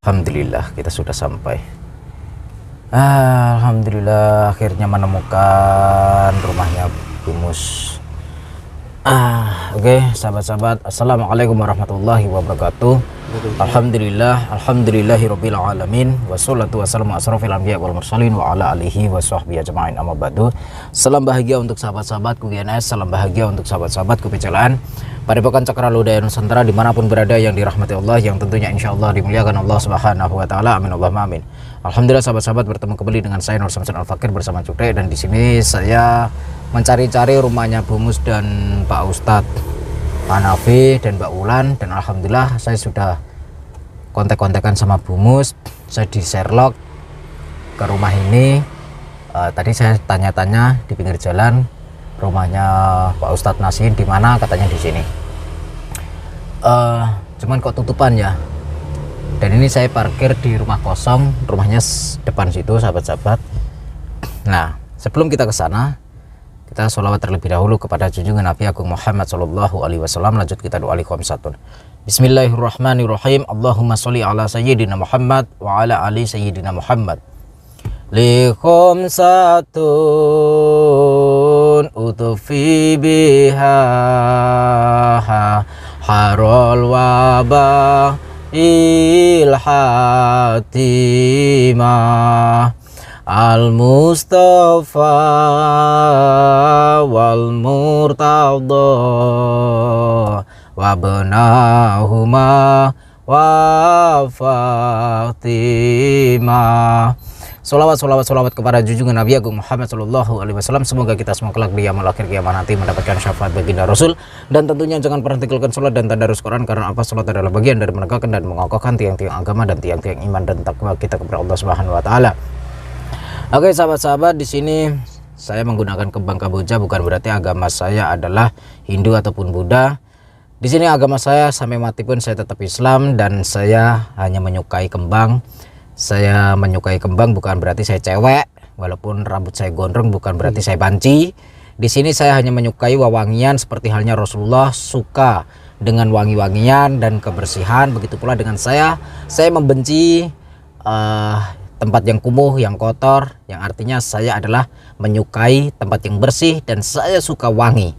Alhamdulillah kita sudah sampai. Alhamdulillah akhirnya menemukan rumahnya Bu Mus. Oke, sahabat-sahabat, assalamualaikum warahmatullahi wabarakatuh. Alhamdulillahirabbil alamin, wassalatu wassalamu asrofil anbiya wal mursalin wa ala alihi wa sahbihi ajma'in, amma ba'du. Salam bahagia untuk sahabat-sahabatku GNS, salam bahagia untuk sahabat-sahabatku PCLN Padepokan Cakralodaya Nusantara dimanapun berada, yang dirahmati Allah, yang tentunya insya Allah dimuliakan Allah Subhanahu wa Ta'ala. Amin Allahumma amin. Alhamdulillah sahabat-sahabat, bertemu kembali dengan saya Nur Samsun Al-Fakir bersama Cukre, dan di sini saya mencari-cari rumahnya Bu Mus dan Pak Ustadz Hanafi dan Mbak Ulan, dan alhamdulillah saya sudah kontak-kontakan sama Bu Mus. Saya di Sherlock ke rumah ini. Tadi saya tanya-tanya di pinggir jalan rumahnya Pak Ustadz Nasin di mana, katanya di sini. Cuman kok tutupan ya. Dan ini saya parkir di rumah kosong, rumahnya depan situ sahabat-sahabat. Nah, sebelum kita ke sana, kita sholawat terlebih dahulu kepada junjungan Nabi Agung Muhammad Sallallahu Alaihi Wasallam. Lanjut kita doa khamsatun. Bismillahirrahmanirrahim. Allahumma sholli ala sayyidina Muhammad wa ala ali sayyidina Muhammad. Khamsatun utufi biha harol wabah ilhatimah al-mustafa wal murtadha wabnahuma wa fatimah. Solawat kepada junjungan Nabi Agung Muhammad Sallallahu Alaihi Wasallam. Semoga kita semua kelak di yaumul akhir kiamat nanti mendapatkan syafaat baginda Rasul. Dan tentunya jangan pernah tinggalkan sholat dan tadarus Quran, karena apa? Sholat adalah bagian dari menegakkan dan mengokohkan tiang-tiang agama dan tiang-tiang iman dan takwa kita kepada Allah Subhanahu Wa Taala. Oke sahabat-sahabat, di sini saya menggunakan kembang kamboja, bukan berarti agama saya adalah Hindu ataupun Buddha. Di sini agama saya sampai mati pun saya tetap Islam, dan saya hanya menyukai kembang. Saya menyukai kembang bukan berarti saya cewek, walaupun rambut saya gondrong bukan berarti saya banci. Di sini saya hanya menyukai wewangian, seperti halnya Rasulullah suka dengan wangi-wangian dan kebersihan. Begitu pula dengan saya membenci tempat yang kumuh, yang kotor, yang artinya saya adalah menyukai tempat yang bersih dan saya suka wangi.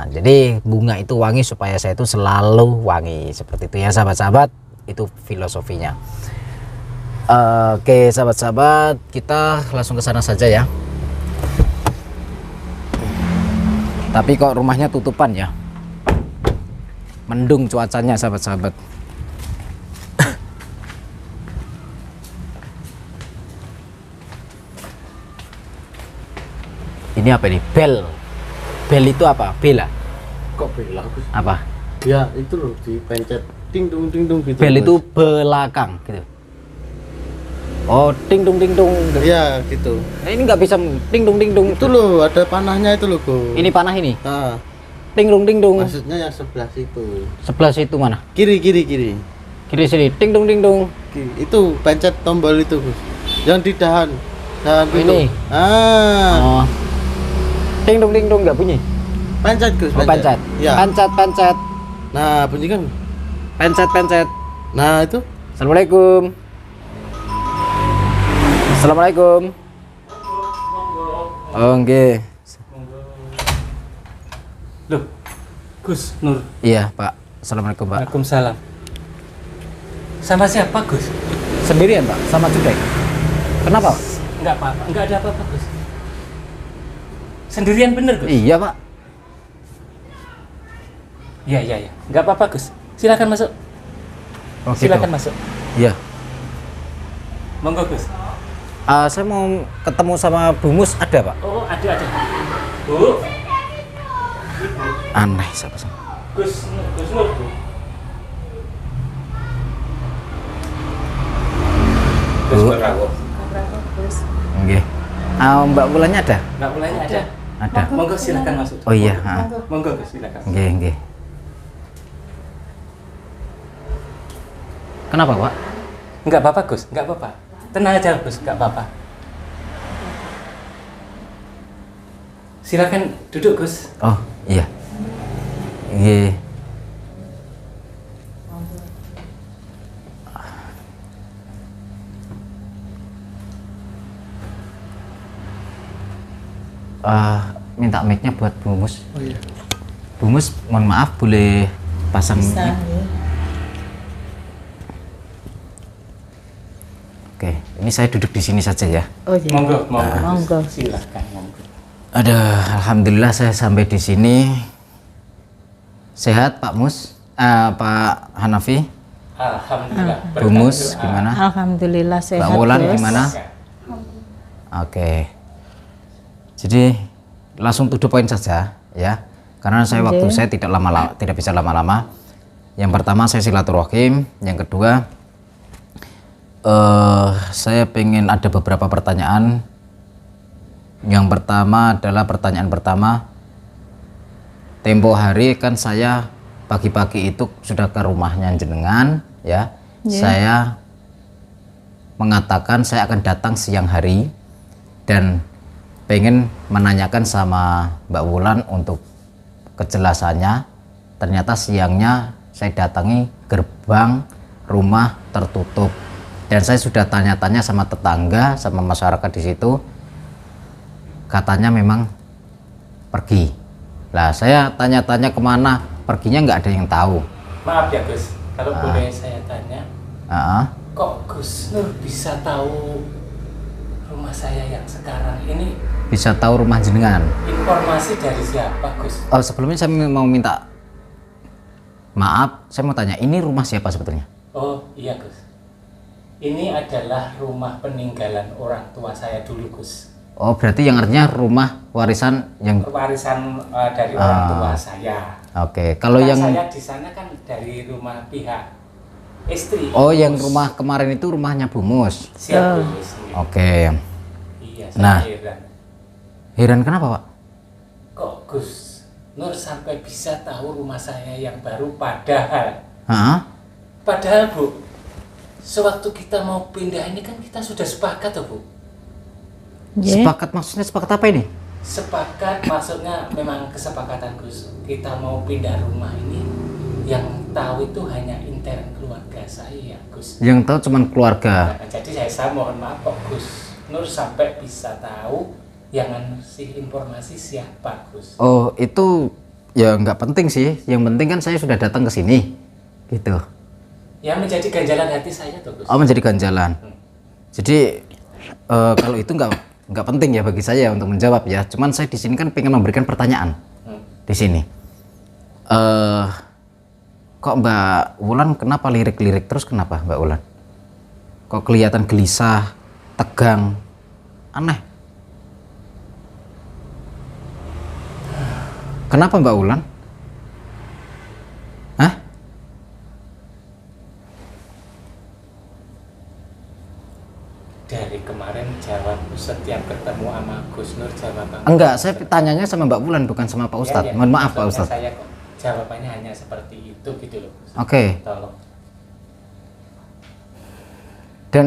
Jadi bunga itu wangi supaya saya itu selalu wangi, seperti itu ya sahabat-sahabat, itu filosofinya. Oke sahabat-sahabat, kita langsung ke sana saja ya. Tapi kok rumahnya tutupan ya, mendung cuacanya sahabat-sahabat. Ini apa ini? Bel itu apa? Bela? Kok bela? Apa? Ya itu loh, dipencet ting dung gitu. Bel itu belakang gitu. Oh, ting dung. Ya gitu. Nah, ini nggak bisa ting dung. Itu loh, ada panahnya itu loh, Go. Ini panah ini. Ting dung. Maksudnya yang sebelah situ. Sebelah situ mana? Kiri. Kiri sini. Ting dung. Itu pencet tombol itu, Gus. Yang di dahan ini. itu. Oh. Ting dung nggak bunyi. Pencet, Gus. Oh, pencet. Ya. Pencet. Nah, bunyi kan. Pencet. Nah, itu. Assalamualaikum. Oh, nggih. Loh, Gus Nur. Iya, Pak. Assalamualaikum, Pak. Waalaikumsalam. Sama siapa, Gus? Sendirian, Pak, sama Cukre. Kenapa? Enggak apa-apa, enggak ada apa-apa, Gus. Sendirian bener, Gus? Iya, Pak. Iya. Enggak apa-apa, Gus. Silakan masuk. Oh, gitu. Silakan masuk. Iya. Monggo, Gus. Saya mau ketemu sama Bu Mus, ada, Pak? Oh, ada. Bu. Aneh sama-sama. Gus Nur, Bu. Bu. Nggih. Mbak Wulannya ada? Mbak Ulanya ada. Ada. Monggo silakan masuk. Oh iya, Monggo, Gus, silakan. Nggih. Kenapa, Pak? Enggak apa-apa, Gus. Enggak apa-apa. Tenang aja, Gus. Enggak apa-apa. Silakan duduk, Gus. Oh, iya. Nggih. minta mic-nya buat Bu Mus. Oh iya. Bu Mus, mohon maaf boleh pasang Bisa, mic? ya. Oke, ini saya duduk di sini saja ya. Oh iya. Monggo, monggo. Monggo. Silakan monggo. Alhamdulillah saya sampai di sini. Sehat Pak Mus, Pak Hanafi, Alhamdulillah. Bu Mus gimana? Alhamdulillah sehat. Mbak Wulan Gus. gimana? Oke. Jadi langsung to the point saja ya. Karena waktu saya tidak bisa lama-lama. Yang pertama saya silaturahim, yang kedua saya pengen ada beberapa pertanyaan. Yang pertama adalah pertanyaan pertama. Tempo hari kan saya pagi-pagi itu sudah ke rumahnya jenengan ya. Saya mengatakan saya akan datang siang hari dan pengen menanyakan sama Mbak Wulan untuk kejelasannya. Ternyata siangnya saya datangi gerbang rumah tertutup dan saya sudah tanya-tanya sama tetangga, sama masyarakat di situ, katanya memang pergi. Lah saya tanya-tanya kemana perginya, nggak ada yang tahu. Maaf ya Gus, kalau boleh saya tanya, kok Gus Nur bisa tahu rumah saya yang sekarang ini? Bisa tahu rumah jenengan? Informasi dari siapa Gus? Oh, sebelumnya saya mau minta maaf, saya mau tanya, ini rumah siapa sebetulnya? Oh iya Gus, ini adalah rumah peninggalan orang tua saya dulu Gus. Oh, berarti yang artinya rumah warisan yang Warisan dari orang tua saya. Oke, kalau Nah, yang saya di sana kan dari rumah pihak istri. oh yang Gus. rumah kemarin itu rumahnya Bu Mus. Siap Gus. Oke. Iya, Nah. saya heran. Heran kenapa, Pak? Kok Gus Nur sampai bisa tahu rumah saya yang baru, padahal Bu, sewaktu kita mau pindah ini kan kita sudah sepakat tuh Bu. Nggih. Sepakat, maksudnya sepakat apa ini? Sepakat maksudnya memang kesepakatan Gus, kita mau pindah rumah ini yang tahu itu hanya intern keluarga saya Gus. Yang tahu cuman keluarga. Nah, jadi saya mohon maaf kok Gus Nur sampai bisa tahu yang ngasih informasi siapa Gus. Oh, itu ya nggak penting sih. Yang penting kan saya sudah datang ke sini, gitu. Yang menjadi ganjalan hati saya tuh Gus. Oh, menjadi ganjalan. Jadi kalau itu nggak penting ya bagi saya untuk menjawab ya. Cuman saya di sini kan pengen memberikan pertanyaan di sini. Kok Mbak Wulan kenapa lirik-lirik terus, kenapa Mbak Wulan? Kok kelihatan gelisah, tegang, aneh? Kenapa Mbak Wulan? Hah? Dari kemarin jawab setiap ketemu sama Gus Nur jawaban. Enggak, saya tanyanya sama Mbak Wulan bukan sama Pak Ustadz. Ya, ya. Mohon maaf Pak Maksudnya Ustadz. Saya kok jawabannya hanya seperti itu gitu loh Gus. Oke. Tolong. Dan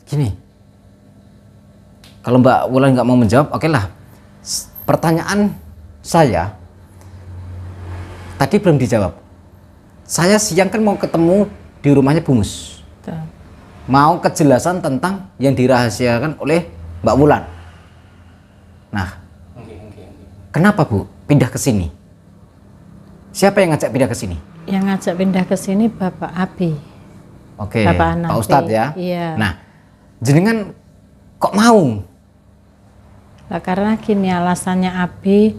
gini, kalau Mbak Wulan nggak mau menjawab, oke lah. Pertanyaan saya tadi belum dijawab. Saya siang kan mau ketemu di rumahnya Bu Mus. Tuh. Mau kejelasan tentang yang dirahasiakan oleh Mbak Wulan. Nah, Oke. kenapa Bu pindah ke sini? Siapa yang ngajak pindah ke sini? Yang ngajak pindah ke sini Bapak Abi. Oke, Bapak Pak Hanafi. Ustadz ya. Iya. Nah, jenengan kok mau? Lah karena gini alasannya Abi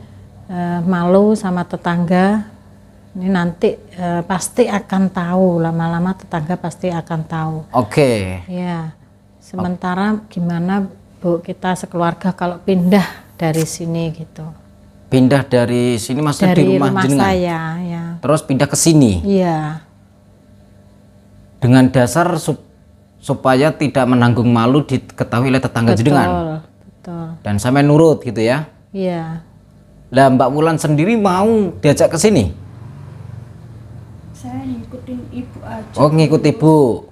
malu sama tetangga. Ini nanti pasti akan tahu, lama-lama tetangga pasti akan tahu. Oke. Ya. Sementara gimana Bu kita sekeluarga kalau pindah dari sini gitu. Pindah dari sini maksudnya Dari di rumah jenengan. saya ya. Terus pindah ke sini Iya. dengan dasar supaya tidak menanggung malu diketahui oleh tetangga jenengan. Betul. Dan sampai nurut gitu ya. Iya. Lah Mbak Wulan sendiri mau diajak ke sini? Saya ngikutin ibu aja. Oh, ngikut ibu.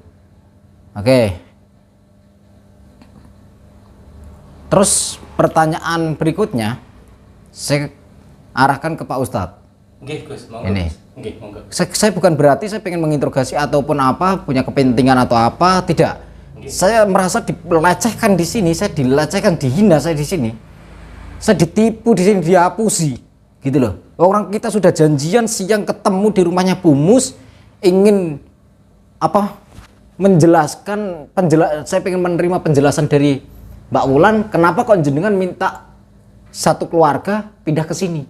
Oke. Terus pertanyaan berikutnya saya arahkan ke Pak Ustadz. Nggih Gus, monggo. Ini. Gus. Nggih, monggo. Saya bukan berarti saya pengen menginterogasi ataupun apa, punya kepentingan atau apa, tidak. Saya merasa dilecehkan di sini, saya dilecehkan, dihina saya di sini. Saya ditipu di sini, dihapusi, gitu loh. Orang kita sudah janjian siang ketemu di rumahnya Bu Mus, ingin apa? Menjelaskan saya pengen menerima penjelasan dari Mbak Wulan, kenapa kok jenengan minta satu keluarga pindah ke sini?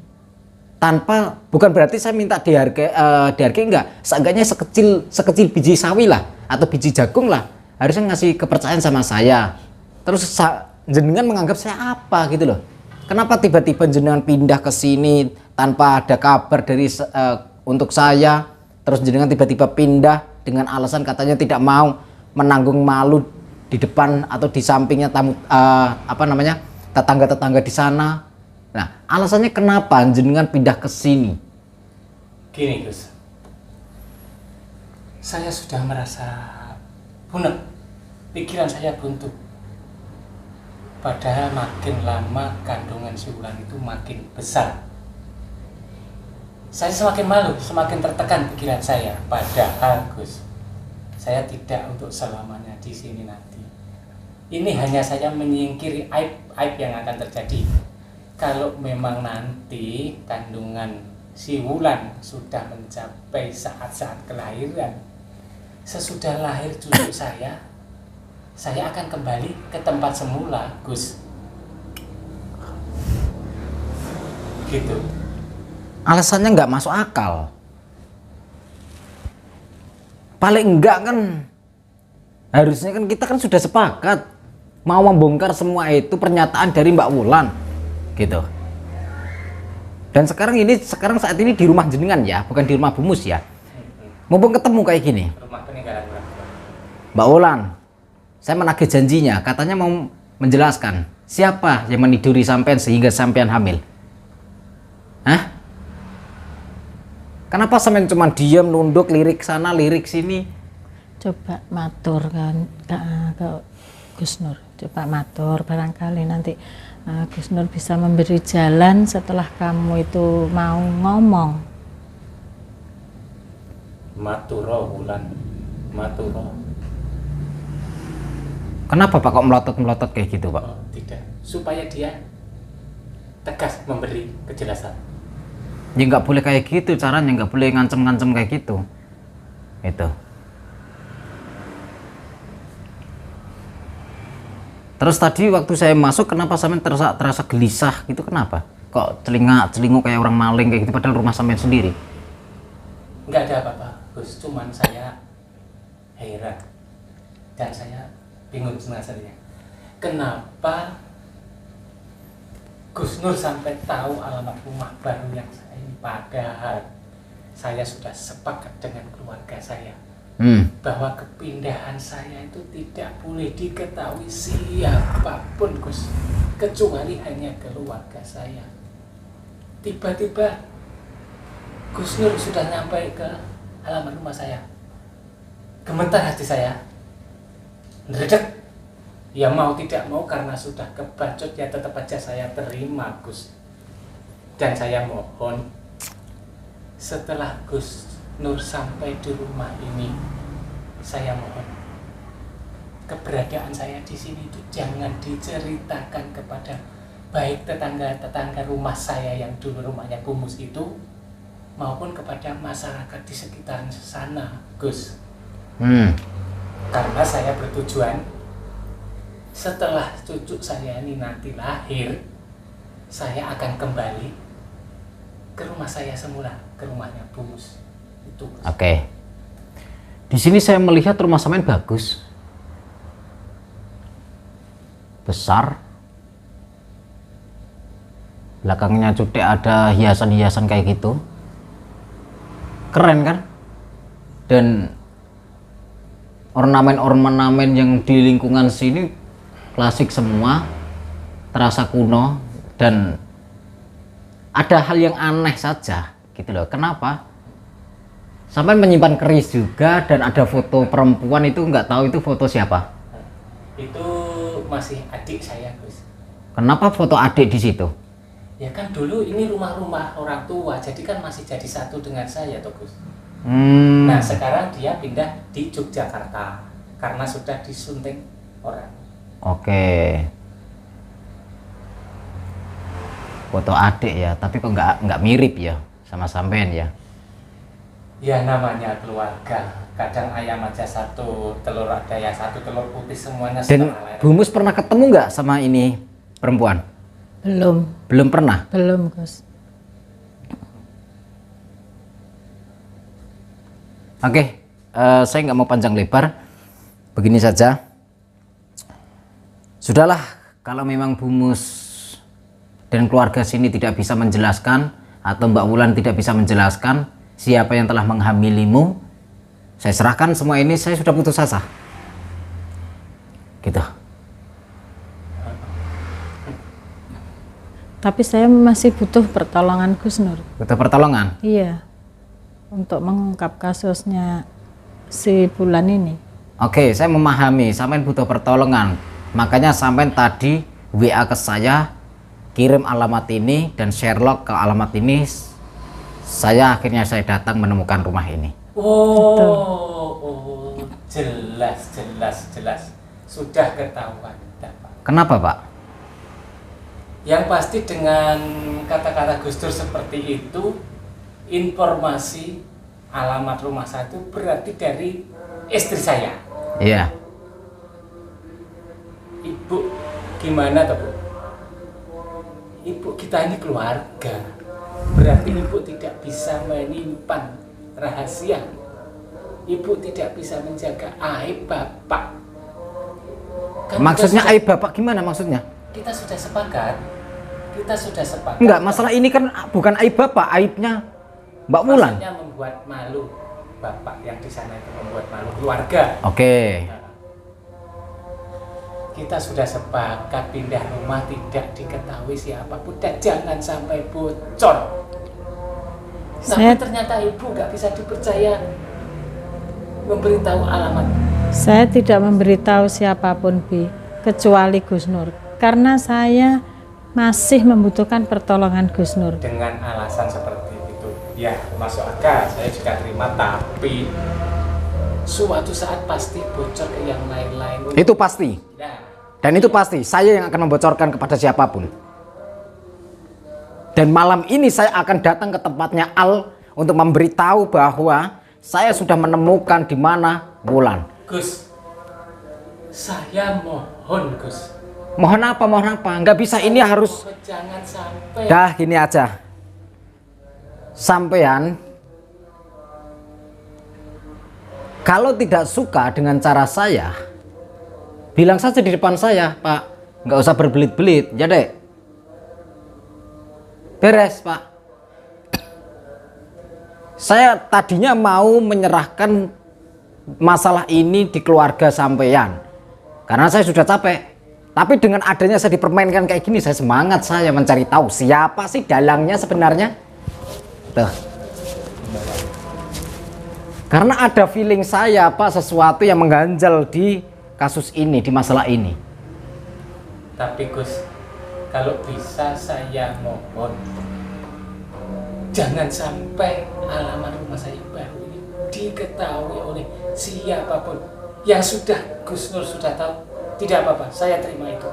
Tanpa, bukan berarti saya minta dihargai enggak, seenggaknya sekecil biji sawi lah atau biji jagung lah, harusnya ngasih kepercayaan sama saya. Terus jenengan menganggap saya apa gitu loh. Kenapa tiba-tiba jenengan pindah ke sini tanpa ada kabar dari untuk saya, terus jenengan tiba-tiba pindah dengan alasan katanya tidak mau menanggung malu di depan atau di sampingnya tamu tetangga-tetangga di sana. Nah, alasannya kenapa jenengan pindah ke sini? Gini Gus, saya sudah merasa bunek, pikiran saya buntu. Padahal makin lama kandungan si Wulan itu makin besar. Saya semakin malu, semakin tertekan pikiran saya. Padahal Gus, saya tidak untuk selamanya di sini nanti. Ini hanya saya menyingkiri aib yang akan terjadi. Kalau memang nanti kandungan si Wulan sudah mencapai saat-saat kelahiran, sesudah lahir cucu saya akan kembali ke tempat semula, Gus. Gitu. Alasannya nggak masuk akal. Paling enggak kan, harusnya kan kita kan sudah sepakat mau membongkar semua itu pernyataan dari Mbak Wulan, gitu. Dan sekarang saat ini di rumah jenengan ya, bukan di rumah Bu Mus ya. Mumpung ketemu kayak gini, Rumah peninggalan orang tua. Mbak Wulan, saya menagih janjinya, katanya mau menjelaskan siapa yang meniduri sampean sehingga sampean hamil. Hah? Kenapa sampean cuma diam, nunduk, lirik sana, lirik sini? Coba matur kan ke Gus Nur, coba matur, barangkali nanti Gus Nur bisa memberi jalan setelah kamu itu mau ngomong. Maturo Wulan, maturo. Kenapa Pak kok melotot-melotot kayak gitu Pak? Oh, tidak, supaya dia tegas memberi kejelasan. Ya nggak boleh kayak gitu caranya, nggak boleh ngancem-ngancem kayak gitu. Itu. Terus tadi waktu saya masuk, kenapa sampean terasa gelisah gitu, kenapa? Kok celinguk kayak orang maling kayak gitu, padahal rumah sampean sendiri? Nggak ada apa-apa, Gus. Cuman saya heran dan saya bingung sebenarnya. Kenapa Gus Nur sampai tahu alamat rumah baru yang saya ini, padahal saya sudah sepakat dengan keluarga saya bahwa kepindahan saya itu tidak boleh diketahui siapapun, Gus, kecuali hanya keluarga saya. Tiba-tiba Gus Nur sudah sampai ke halaman rumah saya. Gemetar hati saya, ngeredek. Ya mau tidak mau, karena sudah kebacut ya tetap aja saya terima, Gus. Dan saya mohon, setelah Gus Nur sampai di rumah ini, saya mohon keberadaan saya di sini itu jangan diceritakan kepada baik tetangga-tetangga rumah saya yang dulu rumahnya kumuh itu, maupun kepada masyarakat di sekitaran sana, Gus. Karena saya bertujuan setelah cucu saya ini nanti lahir, saya akan kembali ke rumah saya semula, ke rumahnya Bu Mus. Itu. Oke. Di sini saya melihat rumah sampean bagus, besar. Belakangnya cudek ada hiasan-hiasan kayak gitu, keren kan? Dan ornamen-ornamen yang di lingkungan sini klasik semua, terasa kuno, dan ada hal yang aneh saja gitu loh. Kenapa? Sampai menyimpan keris juga, dan ada foto perempuan itu, nggak tahu itu foto siapa. Itu masih adik saya, Gus. Kenapa foto adik di situ? Ya kan dulu ini rumah-rumah orang tua, jadi kan masih jadi satu dengan saya toh, Gus. Nah sekarang dia pindah di Yogyakarta karena sudah disunting orang. Oke. foto adik ya, tapi kok nggak mirip ya sama sampean ya? Ya namanya keluarga. Kadang ayam aja satu, telur ada yang satu, telur putih semuanya Dan setengah. Bu Mus pernah ketemu nggak sama ini perempuan? Belum pernah. Belum, Gus. Oke, saya nggak mau panjang lebar. Begini saja. Sudahlah, kalau memang Bu Mus dan keluarga sini tidak bisa menjelaskan atau Mbak Wulan tidak bisa menjelaskan siapa yang telah menghamilimu, saya serahkan semua ini, saya sudah putus asa. Gitu. Tapi saya masih butuh pertolongan Gus Nur. Butuh pertolongan. Iya. Untuk mengungkap kasusnya si Bulan ini. Oke, saya memahami sampean butuh pertolongan. Makanya sampean tadi WA ke saya, kirim alamat ini dan Sherlock ke alamat ini. Akhirnya saya datang menemukan rumah ini. Oh, jelas. Sudah ketahuan. Kenapa, Pak? Yang pasti dengan kata-kata Gus Dur seperti itu, informasi alamat rumah saya itu berarti dari istri saya. Iya. Ibu, gimana toh, Bu? Ibu kita ini keluarga. Berarti ibu tidak bisa menyimpan rahasia. Ibu tidak bisa menjaga aib bapak. Kan Maksudnya aib bapak gimana maksudnya? Kita sudah sepakat. Enggak, masalah ini kan bukan aib bapak, aibnya Mbak Wulan. Maksudnya membuat malu bapak yang di sana itu, membuat malu keluarga. Oke. Kita sudah sepakat pindah rumah tidak diketahui siapapun dan jangan sampai bocor. Tapi ternyata ibu nggak bisa dipercaya memberitahu alamat. Saya tidak memberitahu siapapun, Bi, kecuali Gus Nur. Karena saya masih membutuhkan pertolongan Gus Nur. Dengan alasan seperti itu, ya masuk akal, saya juga terima. Tapi suatu saat pasti bocor ke yang lain-lain. Itu pasti. Nah, Dan itu pasti saya yang akan membocorkan kepada siapapun. Dan malam ini saya akan datang ke tempatnya Al untuk memberitahu bahwa saya sudah menemukan di mana Wulan. Gus, saya mohon Gus. Mohon apa? Nggak bisa, ini harus. Jangan sampai. Dah gini aja. Sampean kalau tidak suka dengan cara saya, bilang saja di depan saya, Pak. Nggak usah berbelit-belit, ya dek. Beres, Pak. Saya tadinya mau menyerahkan masalah ini di keluarga sampean, karena saya sudah capek. Tapi dengan adanya saya dipermainkan kayak gini, saya semangat saya mencari tahu siapa sih dalangnya sebenarnya. Tuh. Karena ada feeling saya, Pak, sesuatu yang mengganjal di kasus ini, di masalah ini. Tapi Gus, kalau bisa saya mohon, jangan sampai alamat rumah saya baru ini diketahui oleh siapapun. Yang sudah Gus Nur sudah tahu, tidak apa-apa, saya terima itu.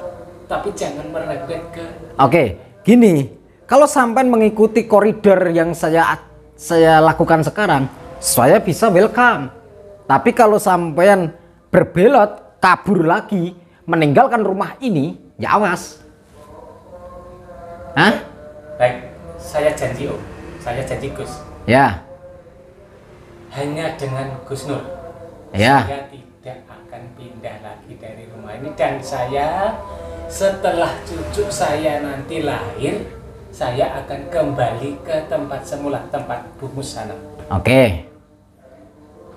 Tapi jangan merembet ke. Oke, gini, kalau sampai mengikuti koridor yang saya lakukan sekarang, saya bisa welcome. Tapi kalau sampean berbelot, kabur lagi, meninggalkan rumah ini, ya awas. Hah? Baik, saya janji Om, saya janji Gus. Ya. Hanya dengan Gus Nur, Ya. saya tidak akan pindah lagi dari rumah ini. Dan saya setelah cucu saya nanti lahir, saya akan kembali ke tempat semula, tempat Bu Mus sana. Oke.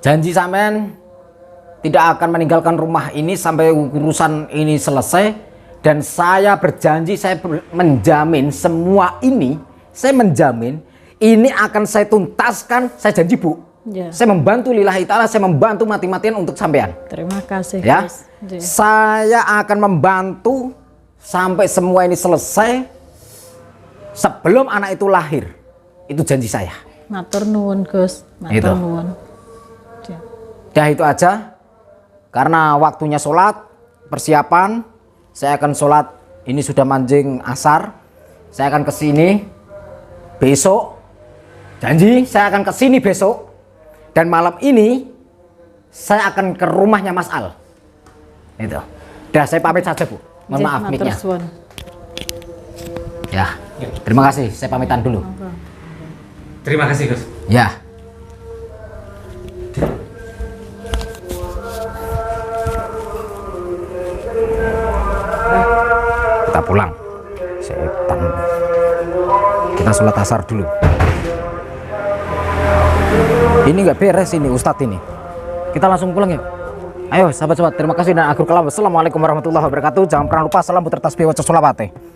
Janji sampean tidak akan meninggalkan rumah ini sampai urusan ini selesai, dan saya berjanji, saya menjamin semua ini, saya menjamin ini akan saya tuntaskan, saya janji, Bu. Ya. Saya membantu lillahi ta'ala, saya membantu mati-matian untuk sampean. Terima kasih, Ya. Gus. Ya. Saya akan membantu sampai semua ini selesai sebelum anak itu lahir. Itu janji saya. Matur nuwun, Gus. Gitu. Matur nuwun. Ya. Dah itu aja. Karena waktunya sholat, persiapan, saya akan sholat. Ini sudah manjing asar. saya akan ke sini besok. Janji saya akan ke sini besok. Dan malam ini saya akan ke rumahnya Mas Al. Itu. Dah, saya pamit saja, Bu. Mohon maaf mic-nya. Ya. Terima kasih, saya pamitan dulu. Terima kasih, Gus. Ya. Kita pulang. Setan. Kita sholat asar dulu. Ini nggak beres ini Ustadz ini. Kita langsung pulang yuk. Ayo sahabat-sahabat, terima kasih dan akhir kalam. Assalamualaikum warahmatullahi wabarakatuh. Jangan pernah lupa salam putra tasbih wa sholawat.